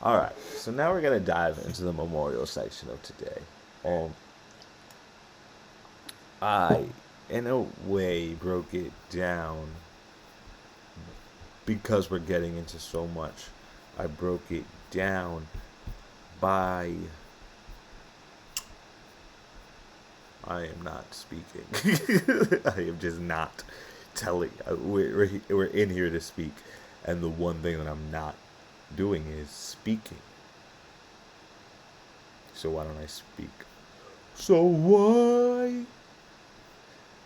Alright, so now we're going to dive into the memorial section of today. And I, in a way, broke it down because we're getting into so much. I broke it down by. I am not speaking. I am just not telling. We're in here to speak. And the one thing that I'm not doing is speaking. So why don't I speak? So why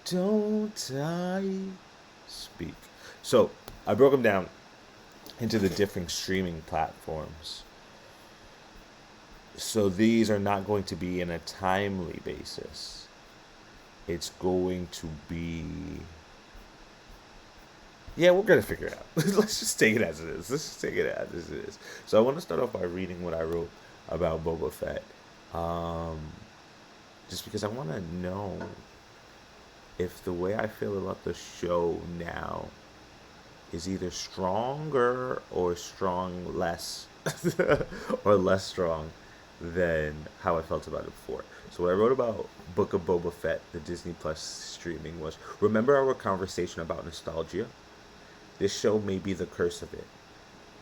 don't I speak? So I broke them down into the different streaming platforms. So these are not going to be in a timely basis. It's going to be. Yeah, we're gonna figure it out. Let's just take it as it is. Let's just take it as it is. So I want to start off by reading what I wrote about Boba Fett. Um, just because I want to know if the way I feel about the show now is either stronger or strong less or less strong than how I felt about it before. So what I wrote about Book of Boba Fett, the Disney Plus streaming, was remember our conversation about nostalgia? This show may be the curse of it.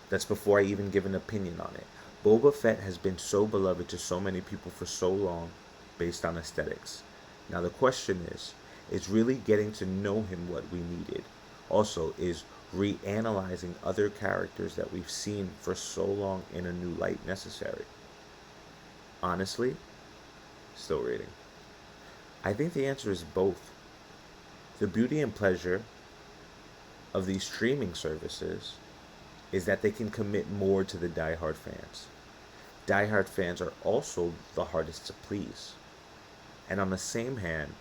That's before I even give an opinion on it. Boba Fett has been so beloved to so many people for so long based on aesthetics. Now the question is really getting to know him what we needed? Also, is reanalyzing other characters that we've seen for so long in a new light necessary? Honestly, still reading. I think the answer is both. The beauty and pleasure of these streaming services is that they can commit more to the diehard fans. Diehard fans are also the hardest to please. And on the same hand,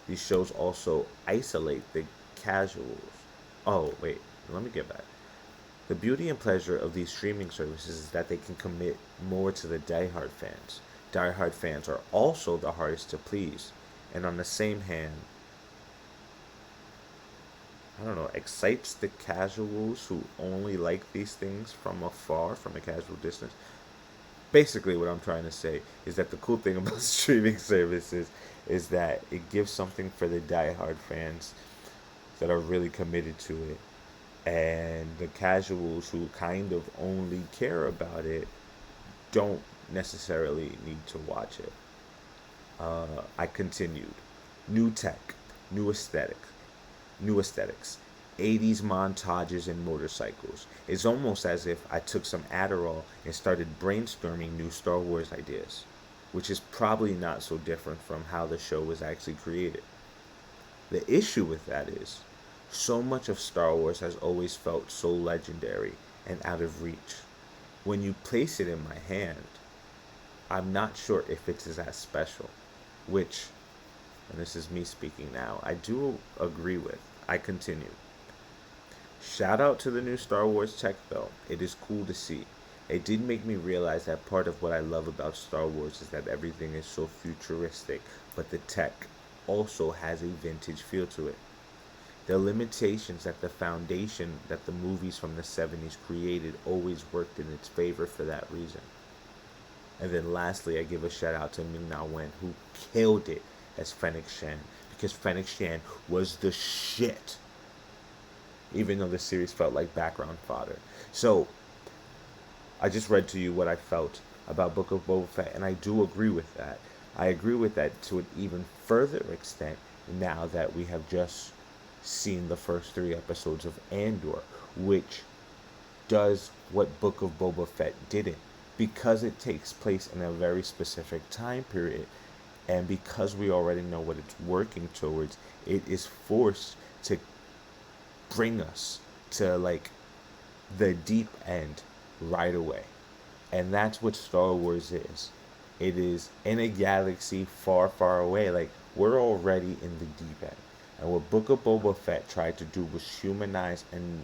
these shows also isolate the casuals. Oh, wait, let me get back. The beauty and pleasure of these streaming services is that they can commit more to the diehard fans. Diehard fans are also the hardest to please. And on the same hand, I don't know, excites the casuals who only like these things from afar, from a casual distance. Basically, what I'm trying to say is that the cool thing about streaming services is that it gives something for the diehard fans that are really committed to it. And the casuals who kind of only care about it don't necessarily need to watch it. I continued. New tech, new aesthetic, new aesthetics, 80s montages and motorcycles. It's almost as if I took some Adderall and started brainstorming new Star Wars ideas, which is probably not so different from how the show was actually created. The issue with that is, so much of Star Wars has always felt so legendary and out of reach. When you place it in my hand, I'm not sure if it's as special, which, and this is me speaking now, I do agree with. I continue. Shout out to the new Star Wars tech though. It is cool to see. It did make me realize that part of what I love about Star Wars is that everything is so futuristic, but the tech also has a vintage feel to it. The limitations that the foundation that the movies from the 70s created always worked in its favor for that reason. And then lastly, I give a shout out to Ming-Na Wen, who killed it as Fennec Shan, because Fennec Shan was the shit, even though the series felt like background fodder. So, I just read to you what I felt about Book of Boba Fett, and I do agree with that. I agree with that to an even further extent now that we have just seen the first 3 episodes of Andor, which does what Book of Boba Fett didn't. Because it takes place in a very specific time period, and because we already know what it's working towards, it is forced to bring us to like the deep end right away. And that's what Star Wars is. It is in a galaxy far, far away. Like, we're already in the deep end. And what Book of Boba Fett tried to do was humanize and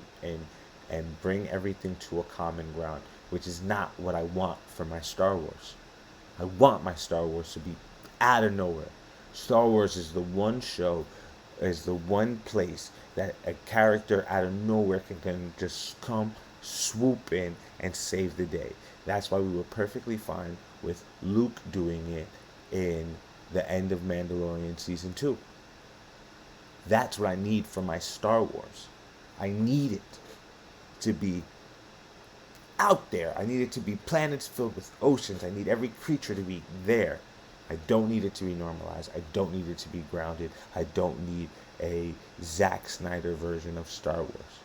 bring everything to a common ground, which is not what I want for my Star Wars. I want my Star Wars to be out of nowhere. Star Wars is the one show, is the one place that a character out of nowhere can just come, swoop in and save the day. That's why we were perfectly fine with Luke doing it in the end of Mandalorian Season 2. That's what I need for my Star Wars. I need it to be out there. I need it to be planets filled with oceans. I need every creature to be there. I don't need it to be normalized. I don't need it to be grounded. I don't need a Zack Snyder version of Star Wars.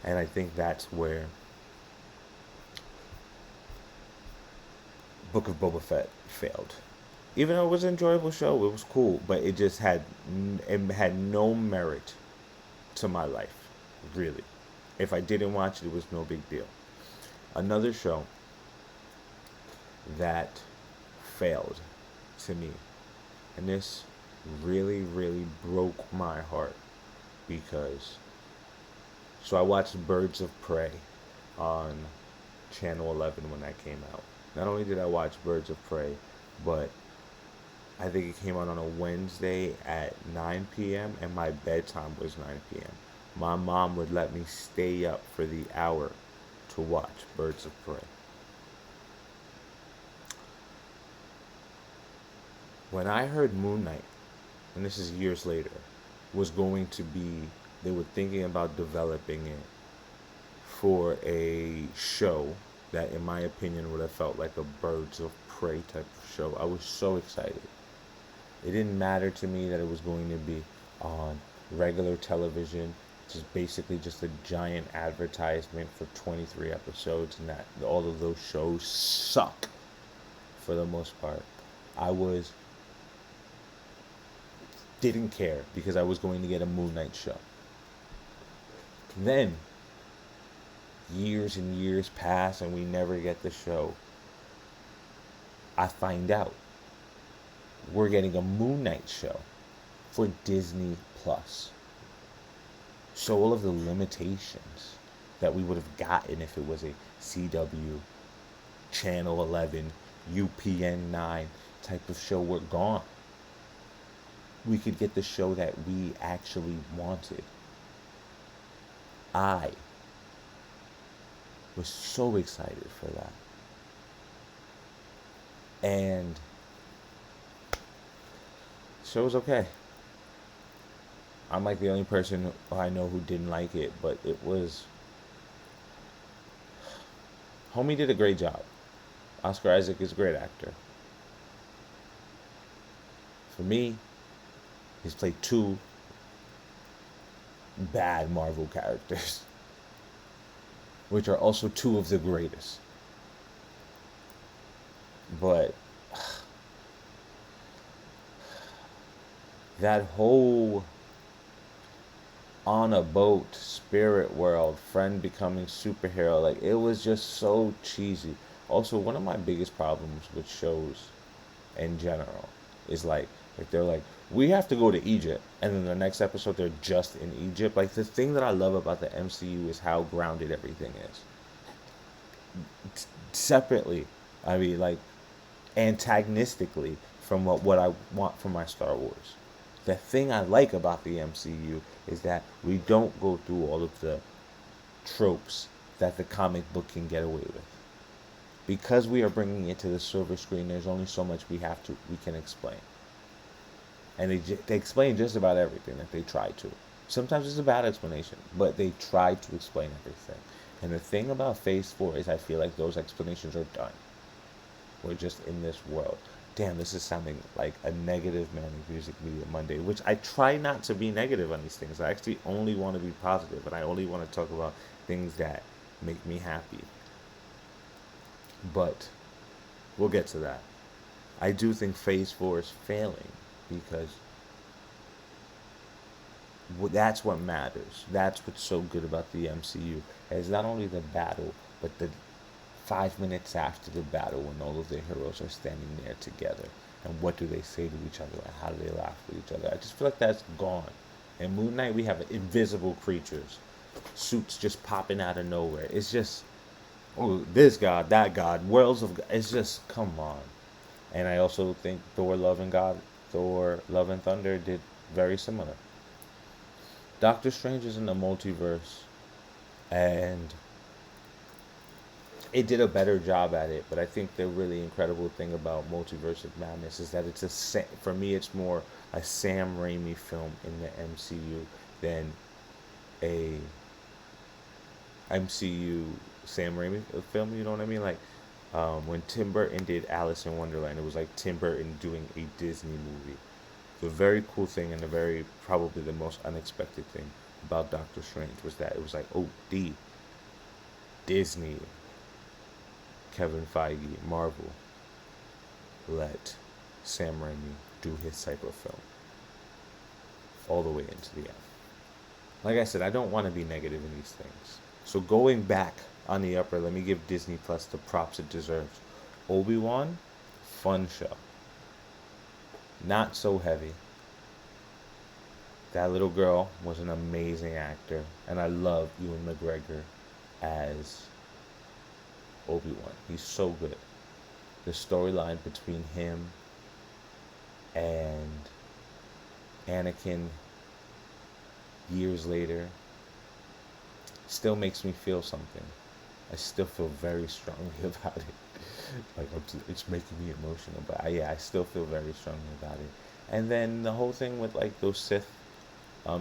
And I think that's where Book of Boba Fett failed. Even though it was an enjoyable show, it was cool, but it just had no merit to my life, really. If I didn't watch it, it was no big deal. Another show that failed to me, and this really, really broke my heart, because so I watched Birds of Prey on Channel 11 when that came out. Not only did I watch Birds of Prey, but I think it came out on a Wednesday at 9 p.m. and my bedtime was 9 p.m. My mom would let me stay up for the hour to watch Birds of Prey. When I heard Moon Knight, and this is years later, was going to be, they were thinking about developing it for a show that, in my opinion, would have felt like a Birds of Prey type of show, I was so excited. It didn't matter to me that it was going to be on regular television, just basically just a giant advertisement for 23 episodes, and that all of those shows suck for the most part. Didn't care, because I was going to get a Moon Knight show. Then years and years pass and we never get the show. I find out we're getting a Moon Knight show for Disney Plus. So all of the limitations that we would have gotten if it was a CW, Channel 11, UPN 9 type of show were gone. We could get the show that we actually wanted. I was so excited for that. And the show was okay. I'm like the only person I know who didn't like it, but it was... Homie did a great job. Oscar Isaac is a great actor. For me, he's played two bad Marvel characters, which are also two of the greatest. But that whole on a boat, spirit world, friend becoming superhero, like, it was just so cheesy. Also, one of my biggest problems with shows in general is like they're like, we have to go to Egypt, and then the next episode they're just in Egypt. Like, the thing that I love about the MCU is how grounded everything is. Separately, I mean, like, antagonistically from what I want from my Star Wars. The thing I like about the MCU is that we don't go through all of the tropes that the comic book can get away with. Because we are bringing it to the silver screen, there's only so much we can explain. And they explain just about everything that they try to. Sometimes it's a bad explanation, but they try to explain everything. And the thing about Phase 4 is I feel like those explanations are done. We're just in this world. Damn, this is sounding like a negative Manic Music Media Monday, which I try not to be negative on these things. I actually only want to be positive, and I only want to talk about things that make me happy. But we'll get to that. I do think Phase 4 is failing because that's what matters. That's what's so good about the MCU. It's not only the battle, but the 5 minutes after the battle when all of the heroes are standing there together. And what do they say to each other, and how do they laugh with each other? I just feel like that's gone. In Moon Knight, we have invisible creatures. Suits just popping out of nowhere. It's just, oh, this god, that god, worlds of god. It's just, come on. And I also think Thor, Love and Thunder did very similar. Doctor Strange is in the multiverse, and it did a better job at it. But I think the really incredible thing about Multiverse of Madness is that for me, it's more a Sam Raimi film in the MCU than a MCU Sam Raimi film. You know what I mean? Like when Tim Burton did Alice in Wonderland, it was like Tim Burton doing a Disney movie. The very cool thing and the very probably the most unexpected thing about Doctor Strange was that it was like, oh, Disney, Kevin Feige, Marvel, let Sam Raimi do his type of film all the way into the end. Like I said, I don't want to be negative in these things. So going back on the upper, let me give Disney Plus the props it deserves. Obi Wan, fun show. Not so heavy. That little girl was an amazing actor, and I love Ewan McGregor as Obi Wan. He's so good. The storyline between him and Anakin years later still makes me feel something. I still feel very strongly about it. Like it's making me emotional, but yeah, I still feel very strongly about it. And then the whole thing with like those Sith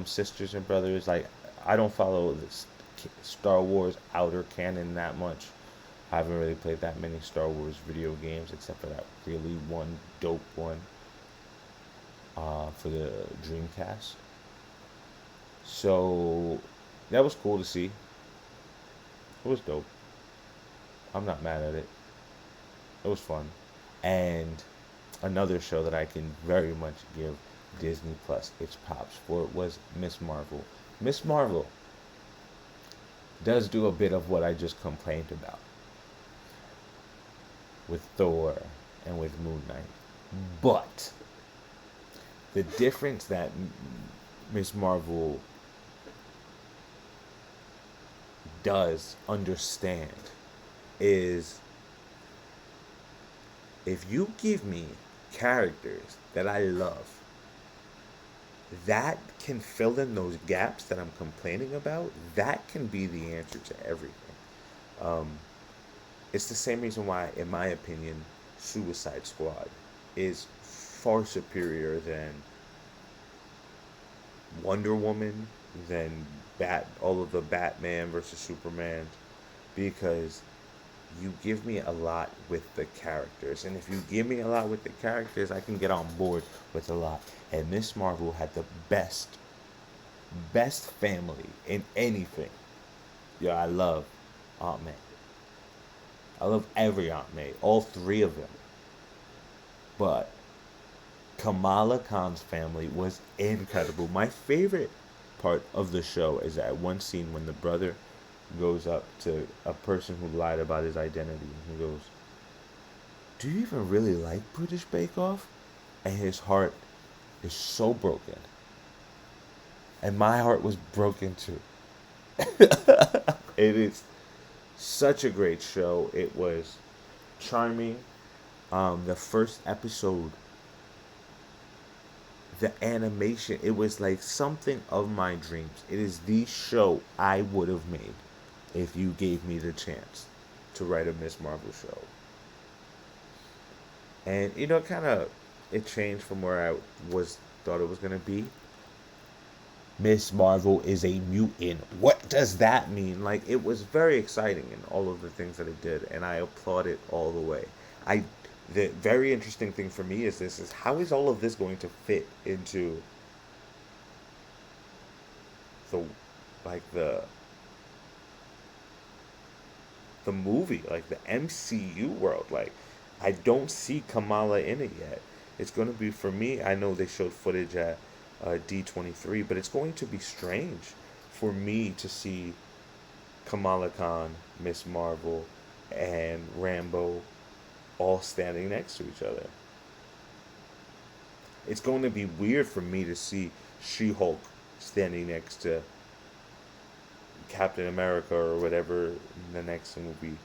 sisters and brothers, like I don't follow this Star Wars outer canon that much. I haven't really played that many Star Wars video games except for that really one dope one for the Dreamcast. So that was cool to see. It was dope. I'm not mad at it. It was fun. And another show that I can very much give Disney Plus its props for was Miss Marvel. Miss Marvel does do a bit of what I just complained about with Thor and with Moon Knight. But the difference that Miss Marvel does understand is if you give me characters that I love that can fill in those gaps that I'm complaining about, that can be the answer to everything. It's the same reason why, in my opinion, Suicide Squad is far superior than Wonder Woman, than all of the Batman versus Superman, because you give me a lot with the characters, and if you give me a lot with the characters, I can get on board with a lot. And Miss Marvel had the best family in anything. Yeah, I love Aunt May. I love every Aunt May, all three of them. But Kamala Khan's family was incredible. My favorite part of the show is that one scene when the brother goes up to a person who lied about his identity, and he goes, "Do you even really like British Bake Off?" And his heart is so broken. And my heart was broken too. It is such a great show. It was charming. The first episode, the animation, it was like something of my dreams. It is the show I would have made if you gave me the chance to write a Miss Marvel show. And kind of it changed from where I thought it was gonna be. Miss Marvel is a mutant. What does that mean? Like, it was very exciting in all of the things that it did, and I applaud it all the way. The very interesting thing for me is how is all of this going to fit into the the movie, like the MCU world. Like, I don't see Kamala in it yet. It's going to be, for me, I know they showed footage at D23, but it's going to be strange for me to see Kamala Khan, Miss Marvel, and Rambo all standing next to each other. It's going to be weird for me to see She-Hulk standing next to Captain America or whatever the next movie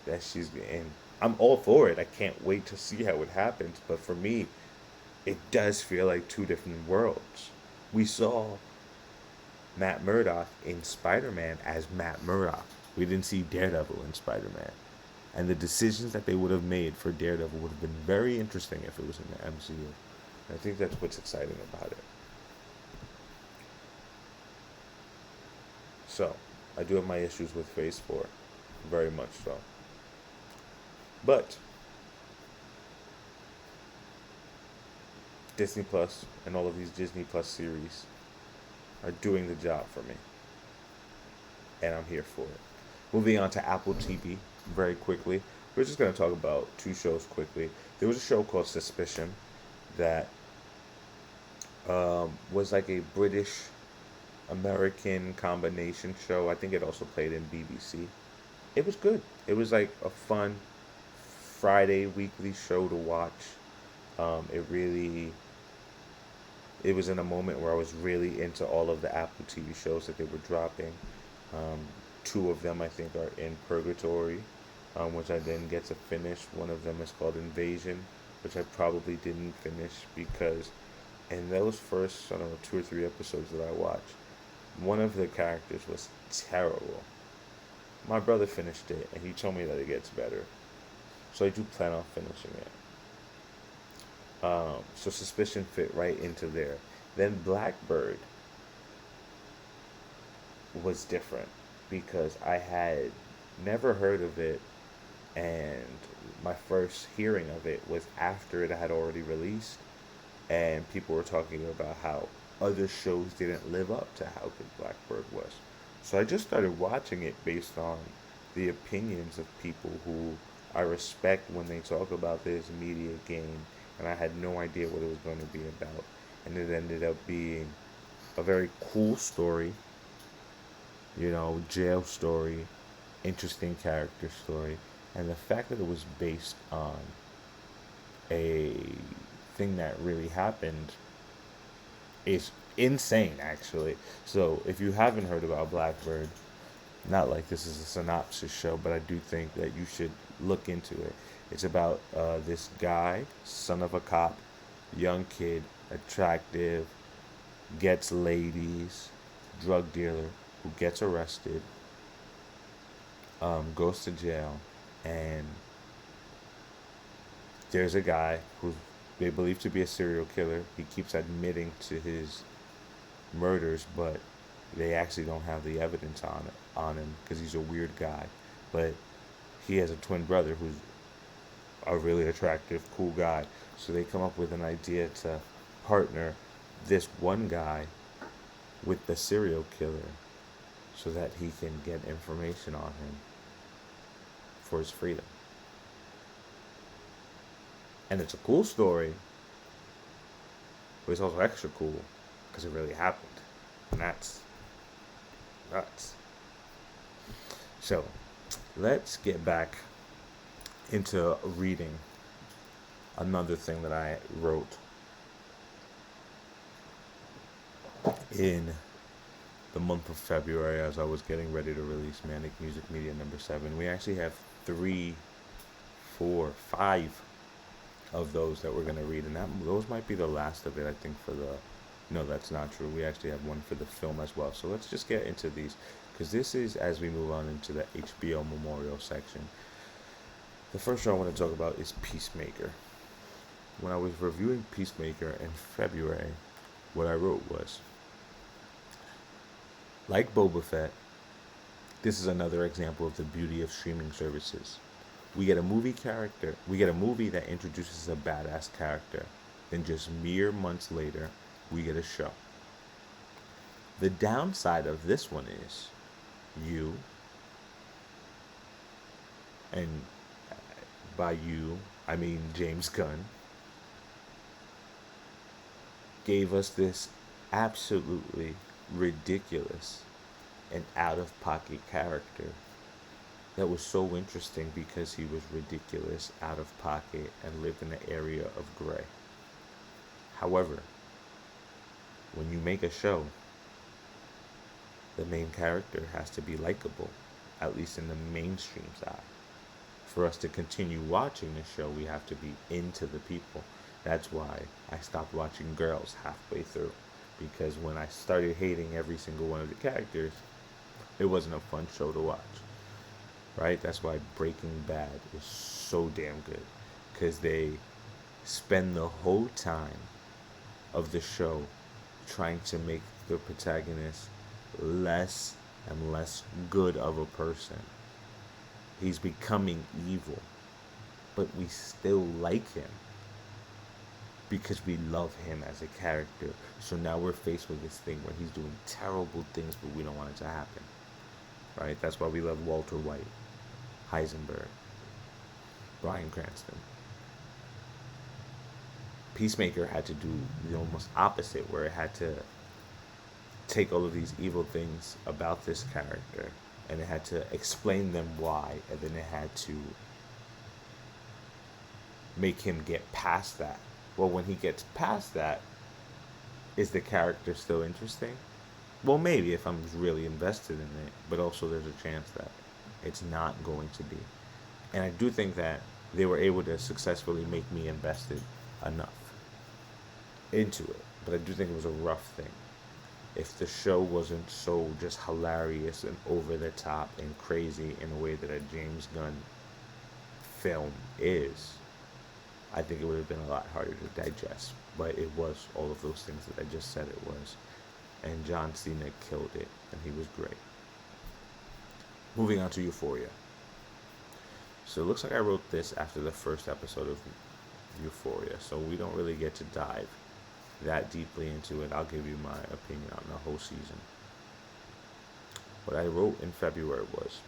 that she's in. I'm all for it. I can't wait to see how it happens. But for me, it does feel like two different worlds. We saw Matt Murdock in Spider-Man as Matt Murdock. We didn't see Daredevil in Spider-Man. And the decisions that they would have made for Daredevil would have been very interesting if it was in the MCU. I think that's what's exciting about it. So, I do have my issues with Phase 4. Very much so. But, Disney Plus and all of these Disney Plus series are doing the job for me. And I'm here for it. Moving on to Apple TV very quickly. We're just going to talk about two shows quickly. There was a show called Suspicion that was like a British American combination show. I think it also played in BBC. It was good. It was like a fun Friday weekly show to watch. It was in a moment where I was really into all of the Apple TV shows that they were dropping. Two of them I think are in Purgatory, which I didn't get to finish. One of them is called Invasion, which I probably didn't finish because in those first, 2 or 3 episodes that I watched, one of the characters was terrible. My brother finished it, and he told me that it gets better. So I do plan on finishing it. So Suspicion fit right into there. Then Blackbird was different because I had never heard of it, and my first hearing of it was after it had already released, and people were talking about how other shows didn't live up to how good Blackbird was. So I just started watching it based on the opinions of people who I respect when they talk about this media game, and I had no idea what it was going to be about. And it ended up being a very cool story, jail story, interesting character story, and the fact that it was based on a thing that really happened is insane, actually. So if you haven't heard about Blackbird, not like this is a synopsis show, but I do think that you should look into it. It's about this guy, son of a cop, young kid, attractive, gets ladies, drug dealer, who gets arrested, goes to jail, and there's a guy who they believe to be a serial killer. He keeps admitting to his murders, but they actually don't have the evidence on him because he's a weird guy. But he has a twin brother who's a really attractive, cool guy. So they come up with an idea to partner this one guy with the serial killer so that he can get information on him for his freedom. And it's a cool story, but it's also extra cool because it really happened. And that's nuts. So, let's get back into reading another thing that I wrote in the month of February as I was getting ready to release Manic Music Media #7. We actually have 3, 4, 5 of those that we're going to read, and those might be the last of it, I think, no, that's not true. We actually have one for the film as well. So let's just get into these, because this is as we move on into the HBO Memorial section. The first show I want to talk about is Peacemaker. When I was reviewing Peacemaker in February, what I wrote was, like Boba Fett, this is another example of the beauty of streaming services. We get a movie that introduces a badass character. Then just mere months later, we get a show. The downside of this one is you, and by you, I mean James Gunn, gave us this absolutely ridiculous and out-of-pocket character that was so interesting because he was ridiculous, out-of-pocket, and lived in the area of gray. However, when you make a show, the main character has to be likable, at least in the mainstream's eye. For us to continue watching the show, we have to be into the people. That's why I stopped watching Girls halfway through, because when I started hating every single one of the characters, it wasn't a fun show to watch. Right? That's why Breaking Bad is so damn good, because they spend the whole time of the show trying to make the protagonist less and less good of a person. He's becoming evil, but we still like him because we love him as a character. So now we're faced with this thing where he's doing terrible things, but we don't want it to happen. Right? That's why we love Walter White, Heisenberg, Bryan Cranston. Peacemaker had to do the almost opposite, where it had to take all of these evil things about this character and it had to explain them why, and then it had to make him get past that. Well, when he gets past that, is the character still interesting? Well, maybe if I'm really invested in it, but also there's a chance that it's not going to be. And I do think that they were able to successfully make me invested enough into it. But I do think it was a rough thing. If the show wasn't so just hilarious and over the top and crazy in a way that a James Gunn film is, I think it would have been a lot harder to digest. But it was all of those things that I just said it was. And John Cena killed it, and he was great. Moving on to Euphoria. So it looks like I wrote this after the first episode of Euphoria, so we don't really get to dive that deeply into it. I'll give you my opinion on the whole season. What I wrote in February was,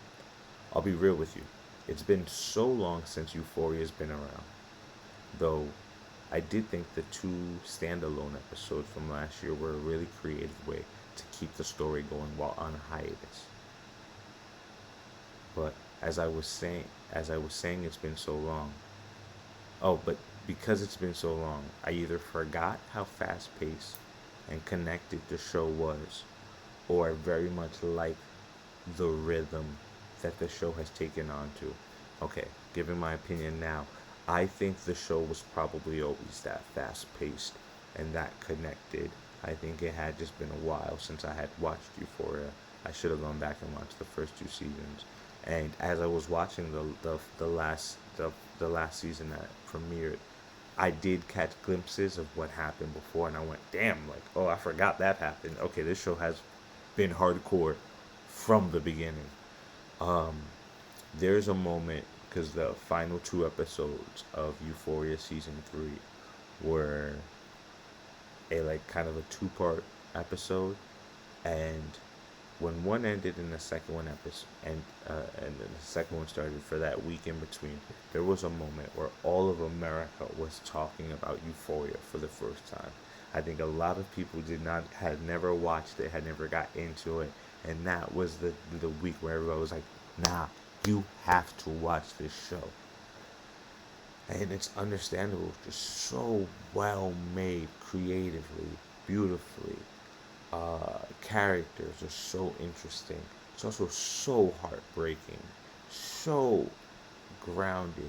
I'll be real with you. It's been so long since Euphoria's been around. Though I did think the 2 standalone episodes from last year were a really creative way to keep the story going while on hiatus. But as I was saying, it's been so long. Oh, but because it's been so long, I either forgot how fast-paced and connected the show was, or I very much like the rhythm that the show has taken on to. Okay, giving my opinion now, I think the show was probably always that fast-paced and that connected. I think it had just been a while since I had watched Euphoria. I should have gone back and watched the first 2 seasons. And as I was watching the last season that premiered, I did catch glimpses of what happened before, and I went, damn, like, oh, I forgot that happened. Okay, this show has been hardcore from the beginning. There's a moment, because the final 2 episodes of Euphoria season 3 were a like kind of a 2-part episode, and when one ended and the second one and then the second one started for that week in between, there was a moment where all of America was talking about Euphoria for the first time. I think a lot of people had never watched it, had never got into it, and that was the week where everybody was like, nah, you have to watch this show. And it's understandable, just so well made, creatively, beautifully. Characters are so interesting. It's also so heartbreaking, so grounded.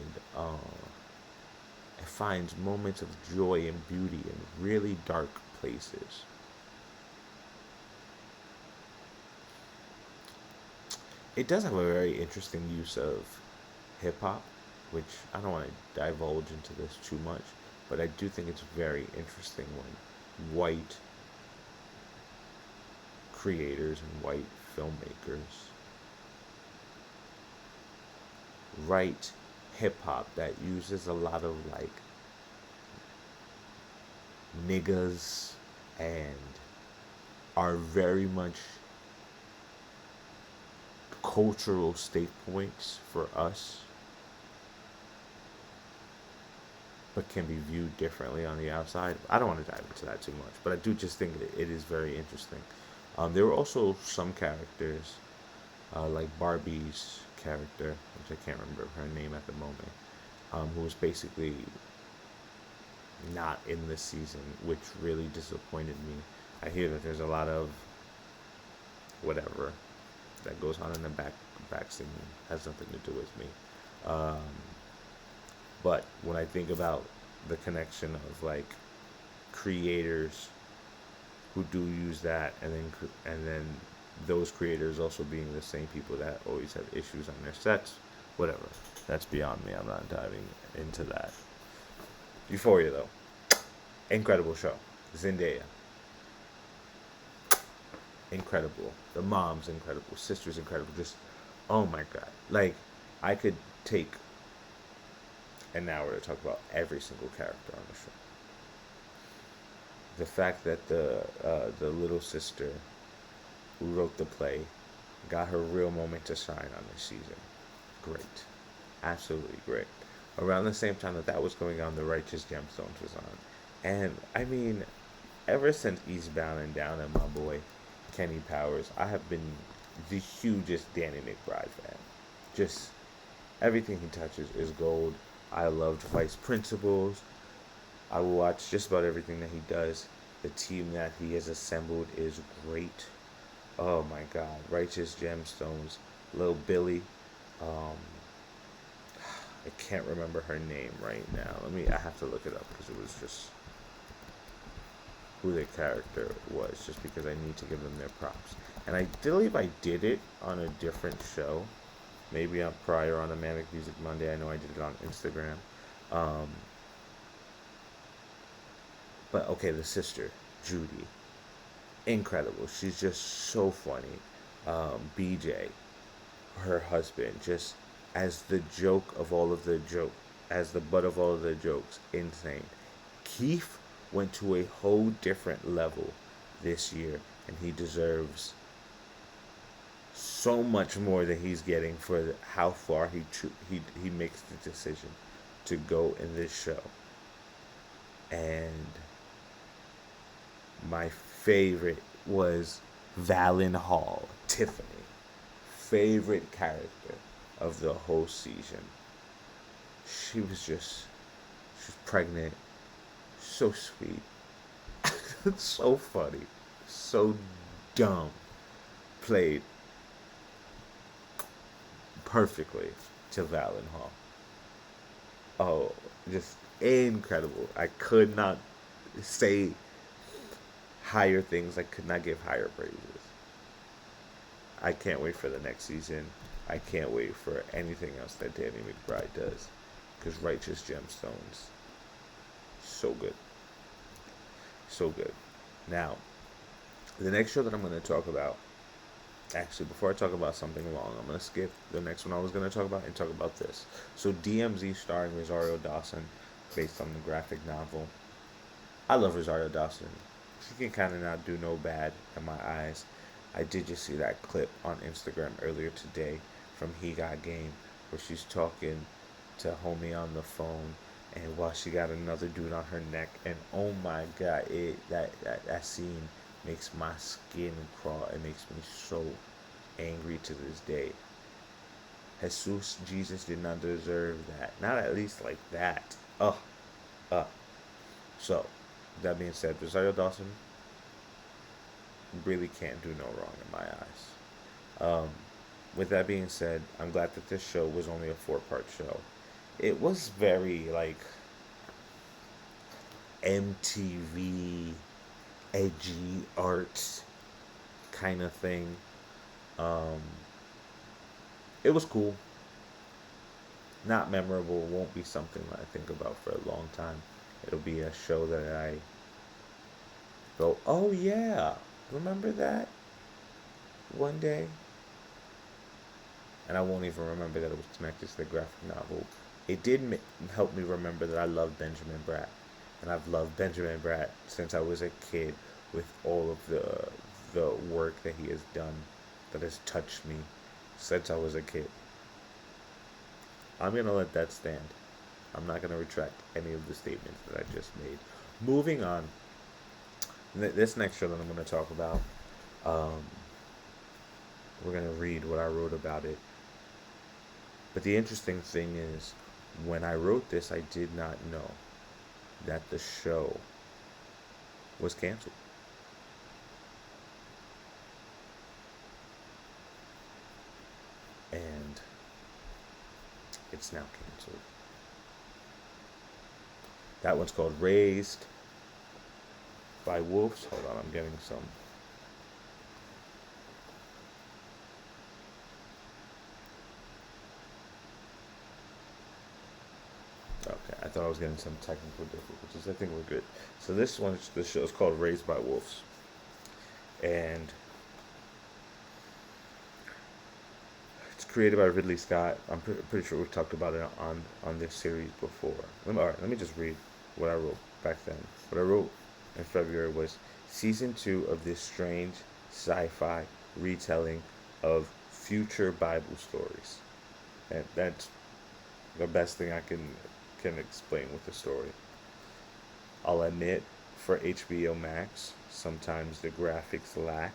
It finds moments of joy and beauty in really dark places. It does have a very interesting use of hip hop, which I don't want to divulge into this too much, but I do think it's very interesting when white creators and white filmmakers write hip hop that uses a lot of like niggas and are very much cultural state points for us, but can be viewed differently on the outside. I don't want to dive into that too much, but I do just think it is very interesting. There were also some characters, like Barbie's character, which I can't remember her name at the moment, who was basically not in this season, which really disappointed me. I hear that there's a lot of whatever that goes on in the back scene, has nothing to do with me. But when I think about the connection of like creators who do use that, and then those creators also being the same people that always have issues on their sets. Whatever. That's beyond me. I'm not diving into that. Euphoria, though. Incredible show. Zendaya. Incredible. The mom's incredible. Sister's incredible. Just, oh my god. Like, I could take an hour to talk about every single character on the show. The fact that the little sister who wrote the play got her real moment to shine on this season. Great. Absolutely great. Around the same time that was going on, the Righteous Gemstones was on. And, I mean, ever since Eastbound and Down and my boy Kenny Powers, I have been the hugest Danny McBride fan. Just everything he touches is gold. I loved Vice Principals. I will watch just about everything that he does. The team that he has assembled is great. Oh my god. Righteous Gemstones. Lil Billy. I can't remember her name right now. I have to look it up because it was just who the character was, just because I need to give them their props. And I believe I did it on a different show. Maybe prior on a Manic Music Monday. I know I did it on Instagram. But okay, the sister, Judy. Incredible. She's just so funny. BJ, her husband, just as the joke of all of the joke, as the butt of all of the jokes. Insane. Keith went to a whole different level this year, and he deserves so much more than he's getting for how far he makes the decision to go in this show. And my favorite was Valen Hall, Tiffany. Favorite character of the whole season. She's pregnant, so sweet, so funny, so dumb, played perfectly to Valen Hall. Oh, just incredible. I could not say higher things. I could not give higher praises. I can't wait for the next season. I can't wait for anything else that Danny McBride does. Because Righteous Gemstones, so good. So good. Now, the next show that I'm going to talk about, actually, before I talk about something long, I'm going to skip the next one I was going to talk about and talk about this. So, DMZ starring Rosario Dawson, based on the graphic novel. I love Rosario Dawson. She can kind of not do no bad in my eyes. I did just see that clip on Instagram earlier today from He Got Game, where she's talking to homie on the phone, and while she got another dude on her neck, and oh my god, that scene makes my skin crawl. It makes me so angry to this day. Jesus did not deserve that. Not at least like that. So, that being said, Rosario Dawson really can't do no wrong in my eyes. With that being said, I'm glad that this show was only a 4-part show. It was very, like, MTV, edgy art kind of thing. It was cool. Not memorable. Won't be something that I think about for a long time. It'll be a show that I go, oh yeah, remember that? One day. And I won't even remember that it was connected to the graphic novel. It did help me remember that I love Benjamin Bratt. And I've loved Benjamin Bratt since I was a kid, with all of the work that he has done that has touched me since I was a kid. I'm going to let that stand. I'm not going to retract any of the statements that I just made. Moving on. This next show that I'm going to talk about, we're going to read what I wrote about it. But the interesting thing is, when I wrote this, I did not know that the show was canceled. And it's now canceled. That one's called Raised. by Wolves. Hold on, I'm getting some. Okay, I thought I was getting some technical difficulties. I think we're good. So this show is called Raised by Wolves, and it's created by Ridley Scott. I'm pretty sure we've talked about it on this series before. All right, let me just read what I wrote back then. What I wrote in February was season 2 of this strange sci-fi retelling of future Bible stories, and that's the best thing I can explain with the story. I'll admit, for HBO Max, sometimes the graphics lack.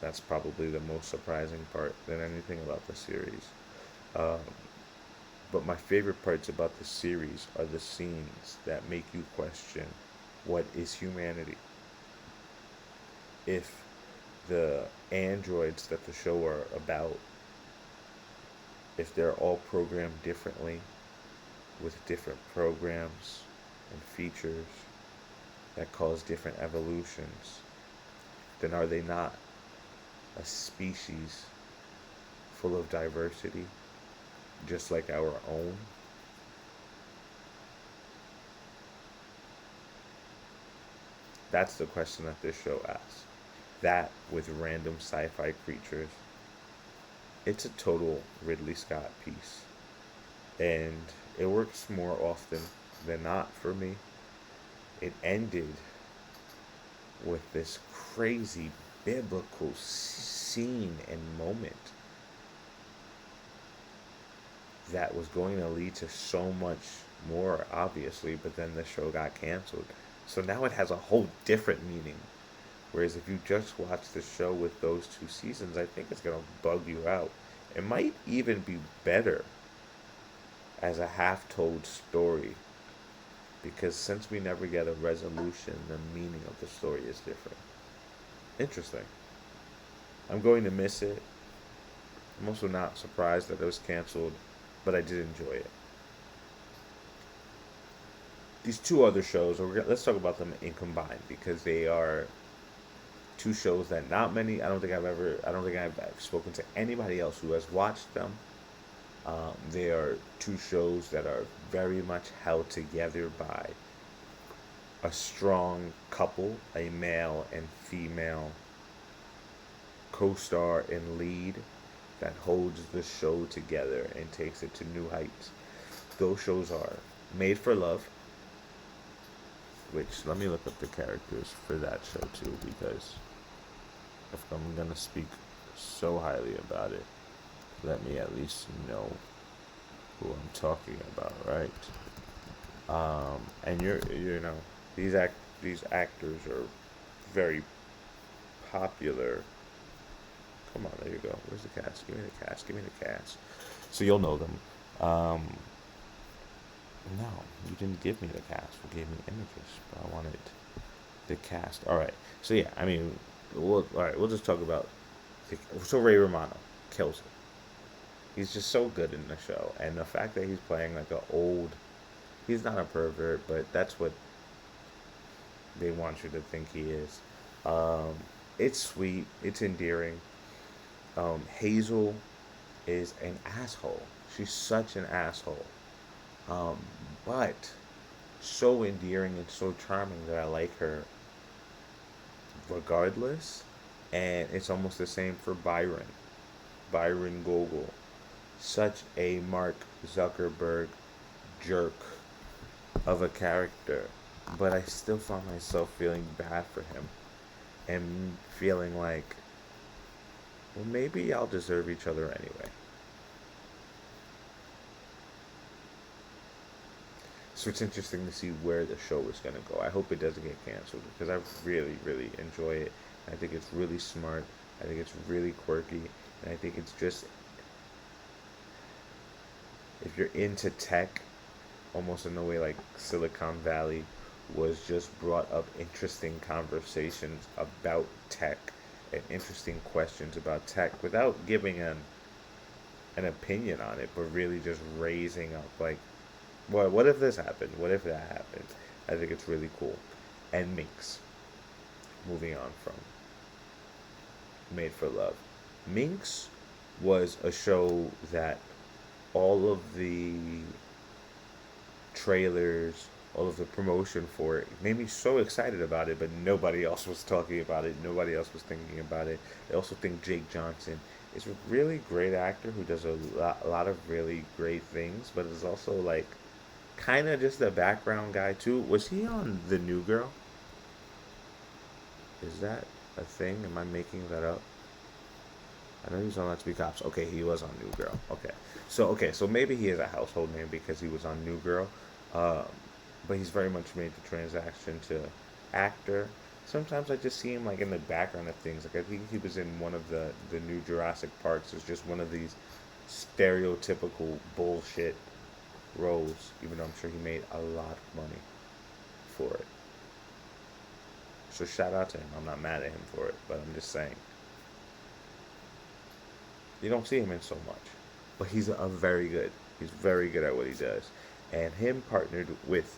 That's probably the most surprising part than anything about the series. Um, but my favorite parts about the series are the scenes that make you question, what is humanity? If the androids that the show are about, if they're all programmed differently with different programs and features that cause different evolutions, then are they not a species full of diversity, just like our own? That's the question that this show asks. That with random sci fi creatures. It's a total Ridley Scott piece. And it works more often than not for me. It ended with this crazy biblical scene and moment that was going to lead to so much more, obviously, but then the show got canceled. So now it has a whole different meaning. Whereas if you just watch the show with those 2 seasons, I think it's going to bug you out. It might even be better as a half told story, because since we never get a resolution, the meaning of the story is different. Interesting. I'm going to miss it. I'm also not surprised that it was canceled, but I did enjoy it. These 2 other shows, let's talk about them in combined, because they are 2 shows that not many. I don't think I've spoken to anybody else who has watched them. They are 2 shows that are very much held together by a strong couple, a male and female co-star and lead that holds the show together and takes it to new heights. Those shows are Made for Love, which, let me look up the characters for that show too, because if I'm gonna speak so highly about it, let me at least know who I'm talking about, right? And these actors are very popular. Come on, there you go. Where's the cast? Give me the cast. Give me the cast. So you'll know them. Um, no, you didn't give me the cast. You gave me images, but I wanted the cast. All right. So yeah, I mean, all right. We'll just talk about. So Ray Romano kills it. He's just so good in the show, and the fact that he's playing like a old. He's not a pervert, but that's what they want you to think he is. Um, it's sweet. It's endearing. Hazel is an asshole. She's such an asshole. Um, but so endearing and so charming that I like her regardless. And it's almost the same for Byron. Byron Gogol. Such a Mark Zuckerberg jerk of a character. But I still found myself feeling bad for him. And feeling like, well, maybe y'all deserve each other anyway. So it's interesting to see where the show is going to go. I hope it doesn't get canceled, because I really, really enjoy it. I think it's really smart. I think it's really quirky. And I think it's just, if you're into tech, almost in a way like Silicon Valley was just brought up interesting conversations about tech and interesting questions about tech without giving an opinion on it, but really just raising up like, what if this happened? What if that happened? I think it's really cool. And Minx. moving on from Made for Love. Minx was a show that all of the trailers, all of the promotion for it made me so excited about it, but nobody else was talking about it. Nobody else was thinking about it. I also think Jake Johnson is a really great actor who does a lot of really great things, but is also like kind of just a background guy too. Was he on The New Girl? Is that a thing? Am I making that up? I know he was on Let's Be Cops. Okay, he was on New Girl. So maybe he is a household name because he was on New Girl. Um, but he's very much made the transaction to actor. Sometimes I just see him like in the background of things. Like I think he was in one of the new Jurassic Parks. It's just one of these stereotypical bullshit roles. Even though I'm sure he made a lot of money for it. So shout out to him. I'm not mad at him for it, but I'm just saying. You don't see him in so much, but he's a very good. He's very good at what he does, and him partnered with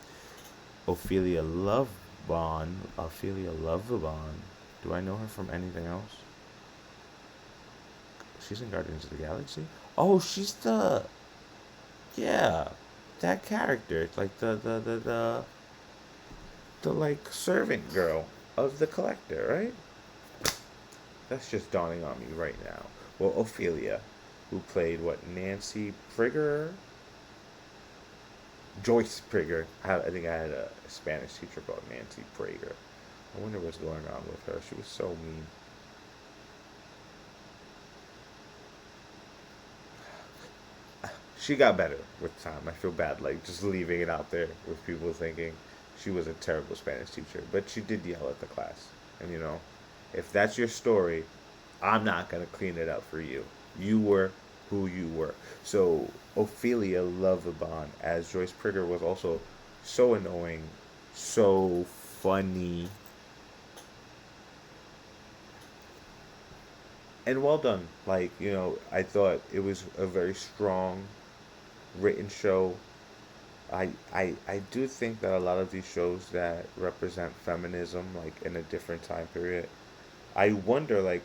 Ophelia Lovebon. Ophelia Lovebon. Do I know her from anything else? She's in Guardians of the Galaxy. Oh, she's the yeah, that character. It's like the like servant girl of the collector, right? That's just dawning on me right now. Well, Ophelia, who played what, Nancy Prigger? Joyce Prigger. I think I had a Spanish teacher called Nancy Prager. I wonder what's going on with her. She was so mean. She got better with time. I feel bad, like just leaving it out there with people thinking she was a terrible Spanish teacher, but she did yell at the class. And if that's your story, I'm not gonna clean it up for you. You were who you were. So Ophelia Lovibon as Joyce Prigger was also so annoying, so funny, and well done. Like I thought it was a very strong written show. I do think that a lot of these shows that represent feminism, like in a different time period, I wonder, like,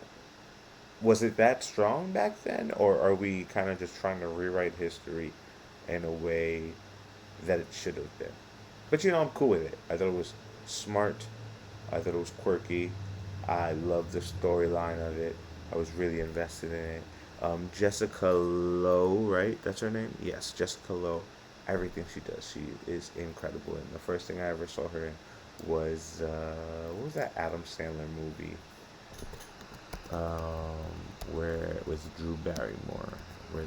was it that strong back then, or are we kind of just trying to rewrite history in a way that it should have been? But I'm cool with it. I thought it was smart. I thought it was quirky. I loved the storyline of it. I was really invested in it. Jessica Lowe, right? That's her name? Yes, Jessica Lowe. Everything she does, she is incredible. And the first thing I ever saw her in was, what was that Adam Sandler movie? Where it was Drew Barrymore, where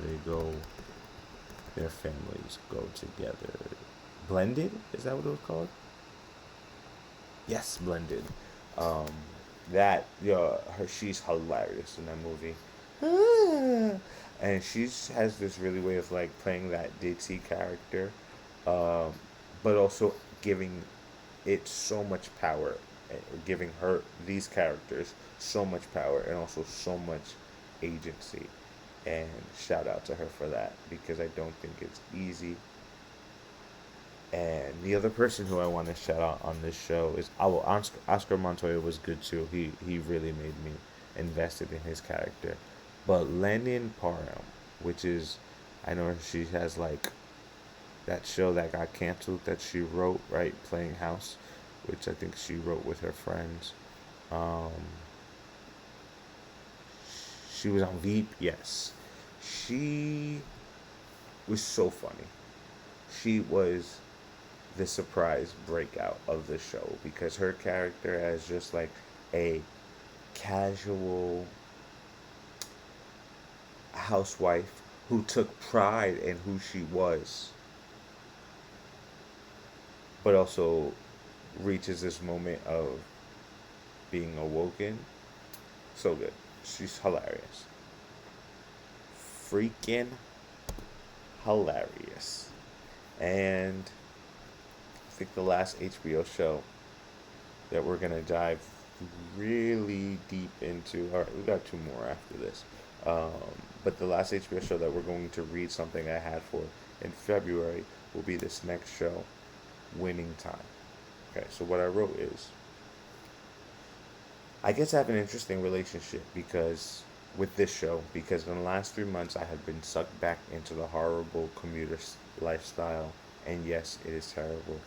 their families go together. Blended? Is that what it was called? Yes, Blended. Um, that she's hilarious in that movie. And she has this really way of like playing that ditzy character, um, but also giving it so much power, giving her these characters so much power and also so much agency. And shout out to her for that because I don't think it's easy. And the other person who I want to shout out on this show is Oscar Montoya was good too. He really made me invested in his character. But Lennon Parham, which is, I know she has like that show that got canceled that she wrote, right? Playing House, which I think she wrote with her friends. Um, she was on Veep, yes. She was so funny. She was the surprise breakout of the show because her character as just like a casual housewife who took pride in who she was, but also reaches this moment of being awoken. So good. She's hilarious. Freaking hilarious. And I think the last HBO show that we're going to dive really deep into. All right, we got two more after this. Um, but the last HBO show that we're going to read something I had for in February will be this next show, Winning Time. Okay, so what I wrote is I guess I have an interesting relationship because with this show, because in the last 3 months I have been sucked back into the horrible commuter lifestyle, and yes, it is terrible.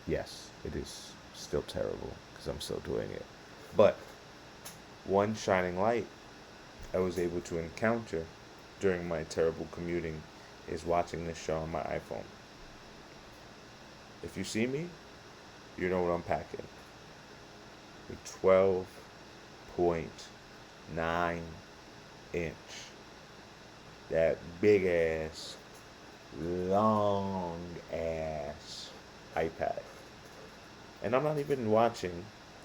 Yes, it is still terrible because I'm still doing it. But one shining light I was able to encounter during my terrible commuting is watching this show on my iPhone. If you see me, you know what I'm packing. A 12.9 inch. That big ass, long ass iPad. And I'm not even watching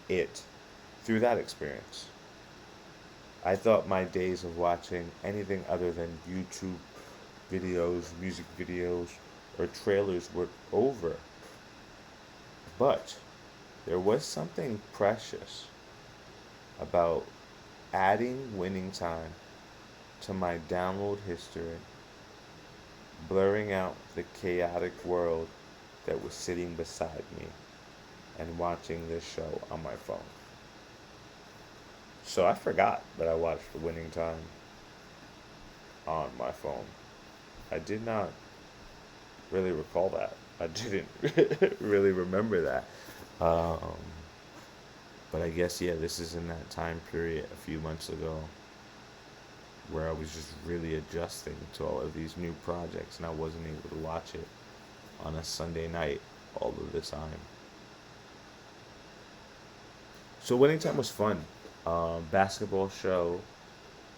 it through that experience. I thought my days of watching anything other than YouTube videos, music videos, or trailers were over. But there was something precious about adding winning time to my download history, blurring out the chaotic world that was sitting beside me, and watching this show on my phone. So I forgot that I watched the winning time on my phone. I did not really recall that. I didn't really remember that. Um, but I guess, yeah, this is in that time period a few months ago where I was just really adjusting to all of these new projects and I wasn't able to watch it on a Sunday night all of the time. So winning time was fun. Basketball show.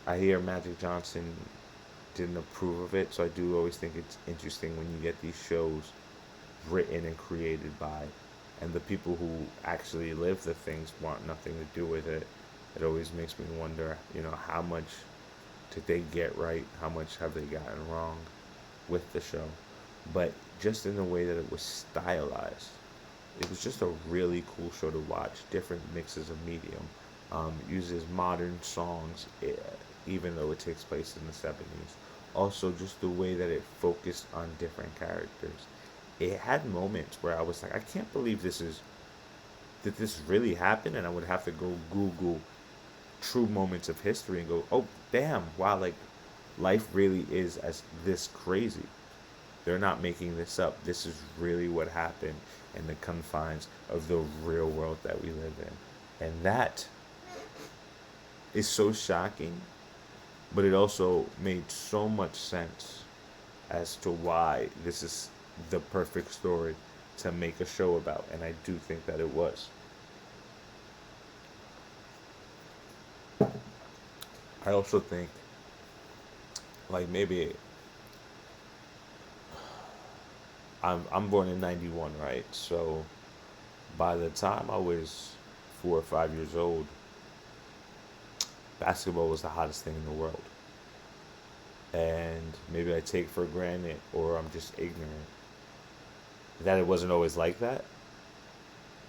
I hear Magic Johnson didn't approve of it, so I do always think it's interesting when you get these shows written and created by, and the people who actually live the things want nothing to do with it. It always makes me wonder, how much did they get right? How much have they gotten wrong with the show? But just in the way that it was stylized, it was just a really cool show to watch. Different mixes of medium. Uses modern songs, even though it takes place in the 70s. Also, just the way that it focused on different characters. It had moments where I was like, I can't believe that this really happened, and I would have to go Google true moments of history and go, oh damn, wow, like life really is as this crazy. They're not making this up. This is really what happened in the confines of the real world that we live in. And that is so shocking, but it also made so much sense as to why this is the perfect story to make a show about. And I do think that it was. I also think, like, maybe I'm born in '91, right? So by the time I was 4 or 5 years old, basketball was the hottest thing in the world. And maybe I take for granted, or I'm just ignorant, that it wasn't always like that.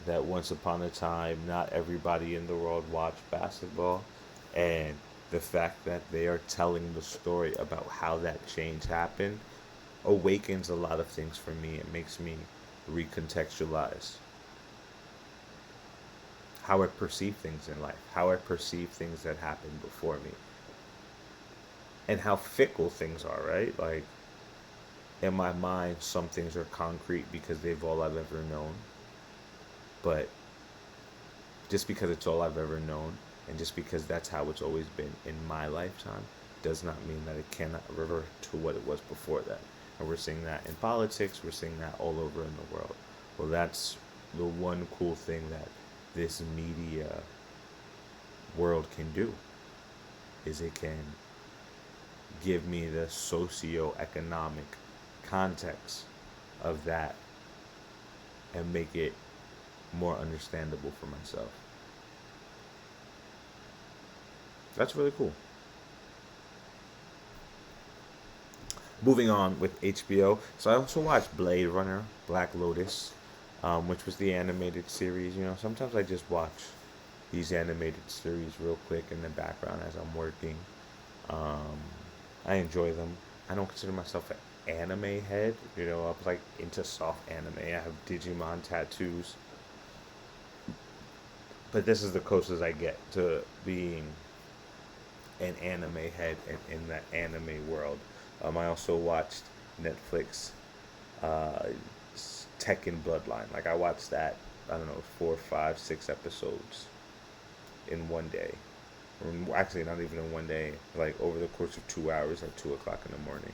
That once upon a time, not everybody in the world watched basketball. And the fact that they are telling the story about how that change happened awakens a lot of things for me. It makes me recontextualize how I perceive things in life, how I perceive things that happened before me, and how fickle things are, right? Like, in my mind, some things are concrete because they've all I've ever known. But just because it's all I've ever known, and just because that's how it's always been in my lifetime, does not mean that it cannot revert to what it was before that. And we're seeing that in politics, we're seeing that all over in the world. Well, that's the one cool thing that this media world can do, is it can give me the socio-economic context of that and make it more understandable for myself. That's really cool. Moving on with HBO. So I also watched Blade Runner, Black Lotus, which was the animated series. Sometimes I just watch these animated series real quick in the background as I'm working. Um, I enjoy them. I don't consider myself an anime head. I was like into soft anime. I have Digimon tattoos. But this is the closest I get to being an anime head in the anime world. I also watched Netflix uh, Tekken Bloodline. Like I watched that, I don't know, 4, 5, 6 episodes in one day. Or actually, not even in one day. Like over the course of 2 hours at 2 o'clock in the morning,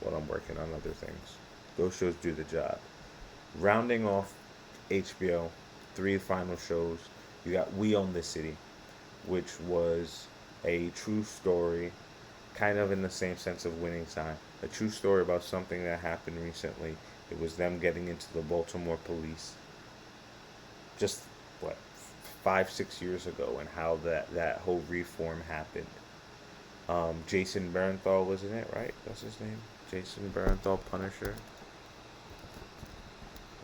while I'm working on other things. Those shows do the job. Rounding off HBO, three final shows. You got We Own This City, which was a true story, kind of in the same sense of Winning Time. A true story about something that happened recently. It was them getting into the Baltimore police. Just what 5, 6 years ago, and how that whole reform happened. Jason Bernthal was in it, right? That's his name. Jason Bernthal, Punisher.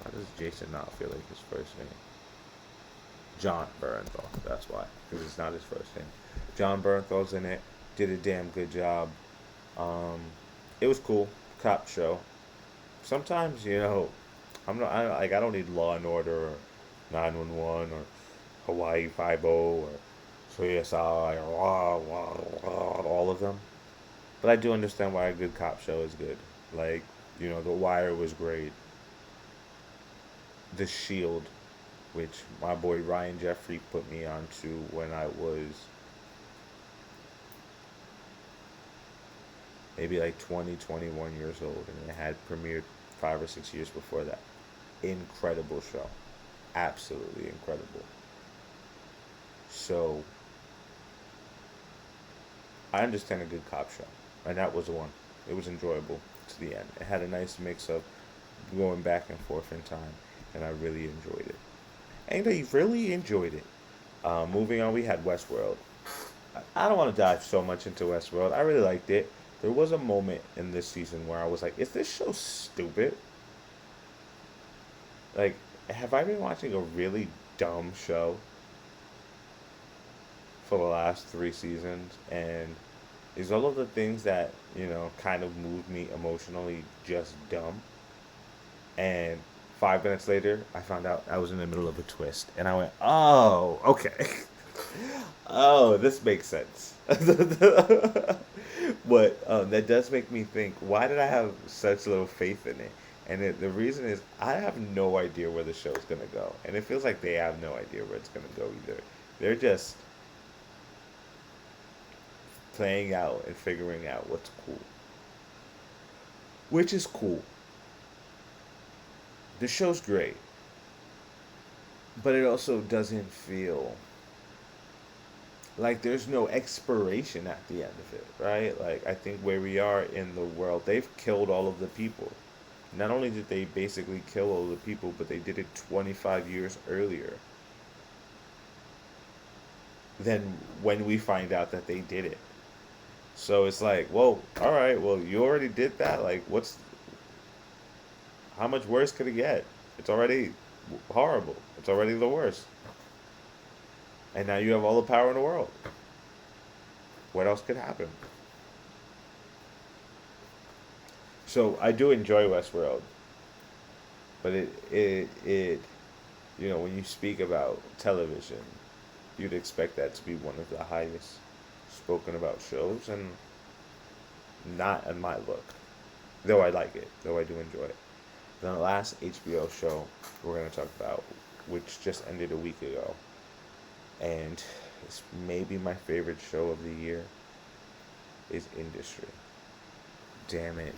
Why does Jason not feel like his first name? John Bernthal. That's why, because it's not his first name. John Bernthal's in it. Did a damn good job. Um, it was cool. Cop show. Sometimes I'm not. I don't need Law and Order or 911 or Hawaii 5 or CSI or all of them. But I do understand why a good cop show is good. Like The Wire was great. The Shield, which my boy Ryan Jeffrey put me onto when I was maybe like 20, 21 years old, and it had premiered 5 or 6 years before that. Incredible show. Absolutely incredible. So, I understand a good cop show, and that was the one. It was enjoyable to the end. It had a nice mix of going back and forth in time, and I really enjoyed it. And I really enjoyed it. Moving on, we had Westworld. I don't want to dive so much into Westworld. I really liked it. There was a moment in this season where I was like, is this show stupid? Like, have I been watching a really dumb show for the last 3 seasons? And is all of the things that, kind of moved me emotionally just dumb? And 5 minutes later, I found out I was in the middle of a twist. And I went, oh, okay. Oh, this makes sense. But that does make me think, why did I have such little faith in it? And the reason is, I have no idea where the show's going to go. And it feels like they have no idea where it's going to go either. They're just playing out and figuring out what's cool. Which is cool. The show's great. But it also doesn't feel like there's no expiration at the end of it, right? Like, I think where we are in the world, they've killed all of the people. Not only did they basically kill all the people, but they did it 25 years earlier than when we find out that they did it. So it's like, whoa, all right, well, you already did that. Like, how much worse could it get? It's already horrible. It's already the worst. And now you have all the power in the world. What else could happen? So I do enjoy Westworld, but it when you speak about television, you'd expect that to be one of the highest spoken about shows, and not in my look. Though I like it, though I do enjoy it. The last HBO show we're going to talk about, which just ended a week ago, and it's maybe my favorite show of the year, is Industry. Damn it.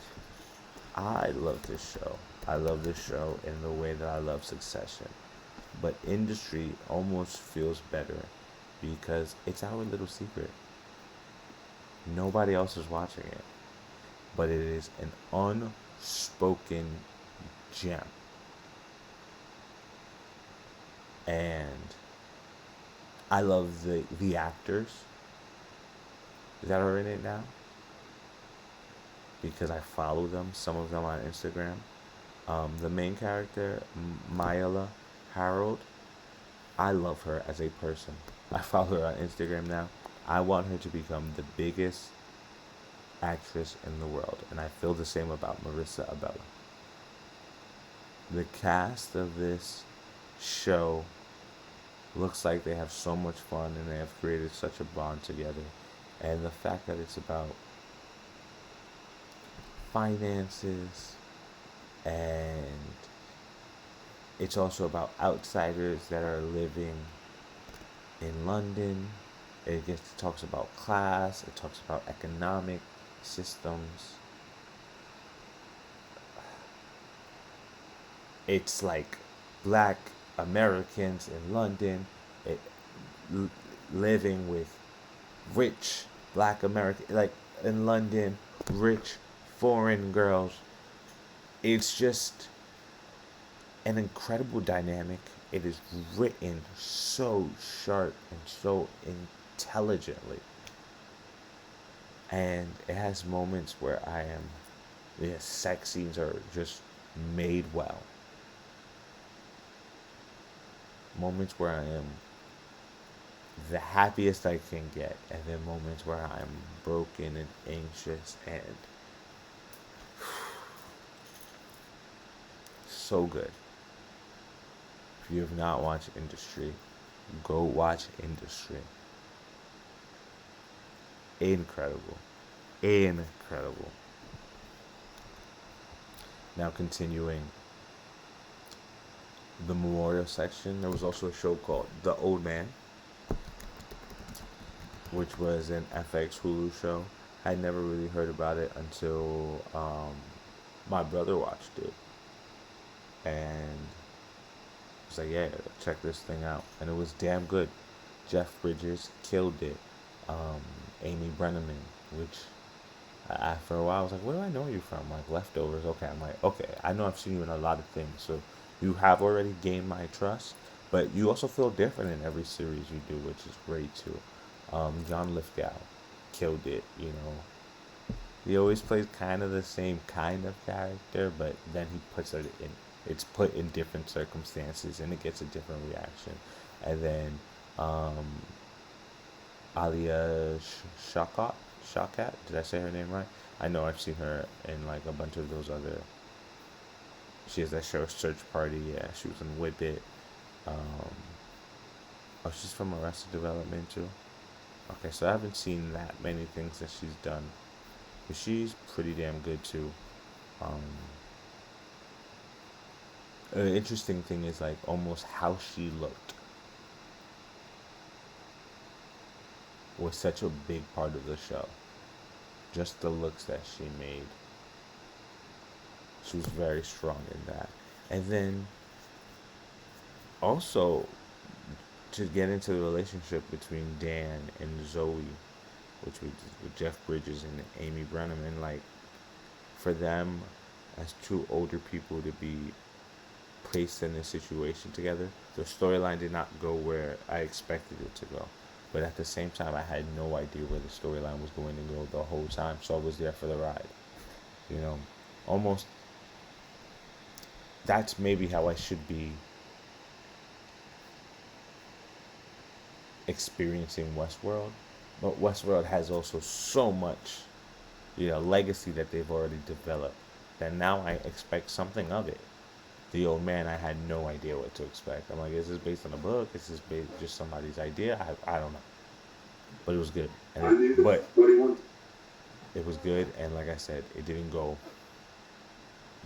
I love this show. I love this show in the way that I love Succession. But Industry almost feels better because it's our little secret. Nobody else is watching it. But it is an unspoken gem. And I love the actors that are in it now, because I follow them, some of them on Instagram. The main character, Myla Harold, I love her as a person. I follow her on Instagram now. I want her to become the biggest actress in the world, and I feel the same about Marissa Abella. The cast of this show looks like they have so much fun and they have created such a bond together. And the fact that it's about finances and it's also about outsiders that are living in London. Talks about class, it talks about economic systems. It's like black Americans in London it, living with rich black American, like in London, rich foreign girls. It's just an incredible dynamic. It is written so sharp and so intelligently. And it has moments where the sex scenes are just made well. Moments where I am the happiest I can get, and then moments where I'm broken and anxious and so good. If you have not watched Industry, go watch Industry. Incredible. Incredible. Now continuing the memorial section, there was also a show called The Old Man, which was an FX Hulu show. I had never really heard about it until my brother watched it. And I was like, yeah, check this thing out. And it was damn good. Jeff Bridges killed it. Amy Brenneman, which after a while I was like, where do I know you from? Like Leftovers. Okay, I'm like, okay, I know I've seen you in a lot of things. So you have already gained my trust. But you also feel different in every series you do, which is great too. John Lithgow killed it, you know. He always plays kind of the same kind of character, but then he puts it in, it's put in different circumstances and it gets a different reaction. And then Alia Shawkat, did I say her name right? I know I've seen her in like a bunch of those other, she has that show Search Party, yeah, she was in Whip It. Oh, she's from Arrested Development too. Okay, so I haven't seen that many things that she's done, but she's pretty damn good too. Um, an interesting thing is like almost how she looked was such a big part of the show. Just the looks that she made. She was very strong in that. And then also to get into the relationship between Dan and Zoe, which was with Jeff Bridges and Amy Brenneman, like for them as two older people to be placed in this situation together, the storyline did not go where I expected it to go. But at the same time, I had no idea where the storyline was going to go the whole time, so I was there for the ride. You know, almost that's maybe how I should be experiencing Westworld. But Westworld has also so much, you know, legacy that they've already developed that now I expect something of it. The Old Man, I had no idea what to expect. I'm like, is this based on a book? Is this based just somebody's idea? I don't know. But it was good. But it was good, and like I said, it didn't go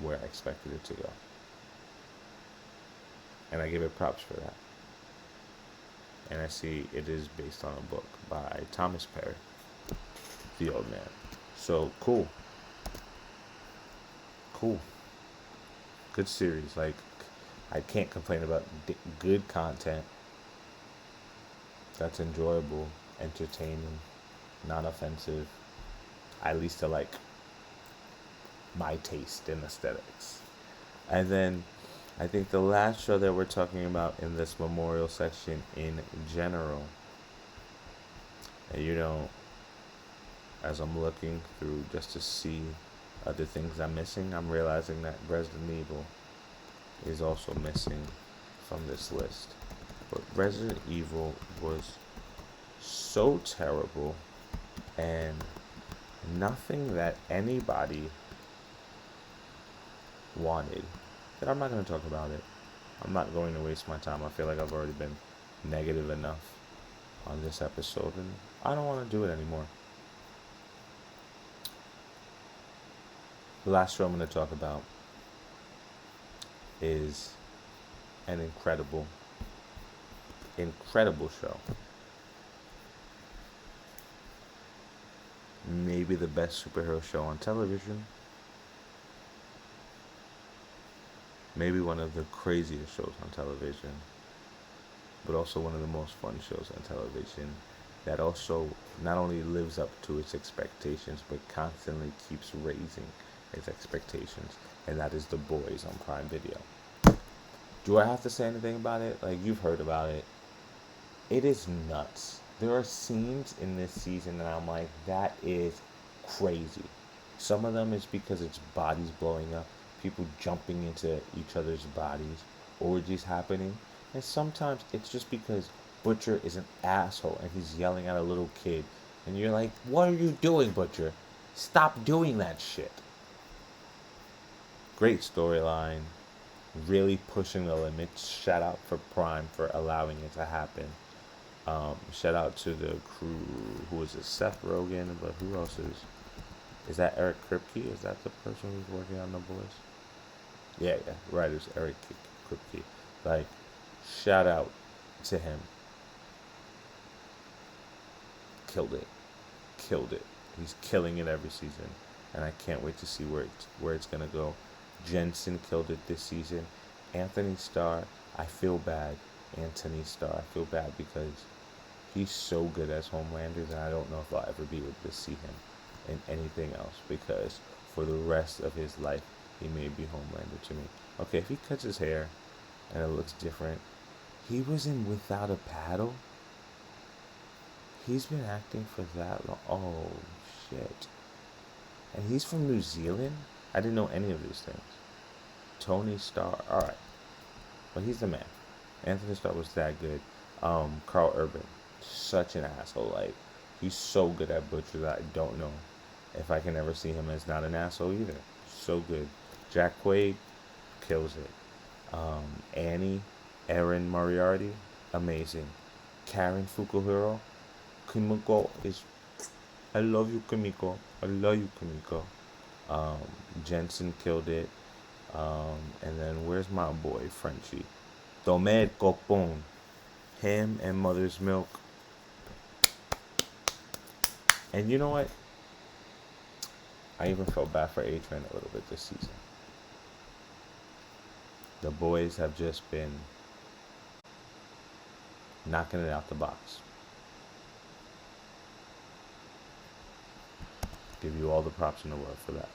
where I expected it to go. And I give it props for that. And I see it is based on a book by Thomas Perry, The Old Man. So, cool. Cool. Good series. Like, I can't complain about good content that's enjoyable, entertaining, not offensive, at least to like my taste in aesthetics. And then I think the last show that we're talking about in this memorial section in general, and you know, as I'm looking through just to see other things I'm missing, I'm realizing that Resident Evil is also missing from this list. But Resident Evil was so terrible and nothing that anybody wanted that I'm not going to talk about it. I'm not going to waste my time. I feel like I've already been negative enough on this episode, and I don't want to do it anymore. The last show I'm going to talk about is an incredible show. Maybe the best superhero show on television. Maybe one of the craziest shows on television. But also one of the most fun shows on television. That also not only lives up to its expectations, but constantly keeps raising its expectations. And that is The Boys on Prime Video. Do I have to say anything about it? Like, you've heard about it. It is nuts. There are scenes in this season that I'm like, that is crazy. Some of them is because it's bodies blowing up, people jumping into each other's bodies, orgies happening. And sometimes it's just because Butcher is an asshole and he's yelling at a little kid. And you're like, what are you doing, Butcher? Stop doing that shit. Great storyline. Really pushing the limits. Shout out for Prime for allowing it to happen. Shout out to the crew. Who is it? Seth Rogen, but who else is? Is that Eric Kripke? Is that the person who's working on The Boys? Yeah, right. It's Eric Kripke. Like, shout out to him. Killed it. He's killing it every season, and I can't wait to see where it's gonna go. Jensen killed it this season. Anthony Starr, I feel bad. Anthony Starr, I feel bad because he's so good as Homelander that I don't know if I'll ever be able to see him in anything else, because for the rest of his life, he may be Homelander to me. Okay, if he cuts his hair and it looks different, he was in Without a Paddle. He's been acting for that long. Oh, shit. And he's from New Zealand? I didn't know any of these things. Tony Starr, alright. But he's the man. Anthony Starr was that good. Carl Urban, such an asshole. Like, he's so good at Butcher that I don't know if I can ever see him as not an asshole either. So good. Jack Quaid kills it. Annie, Erin Moriarty, amazing. Karen Fukuhiro, Kimiko is, I love you, Kimiko. I love you, Kimiko. Jensen killed it. And then where's my boy Frenchie? Tomed Copon. Him and Mother's Milk. And you know what? I even felt bad for A-Train a little bit this season. The boys have just been knocking it out the box. Give you all the props in the world for that.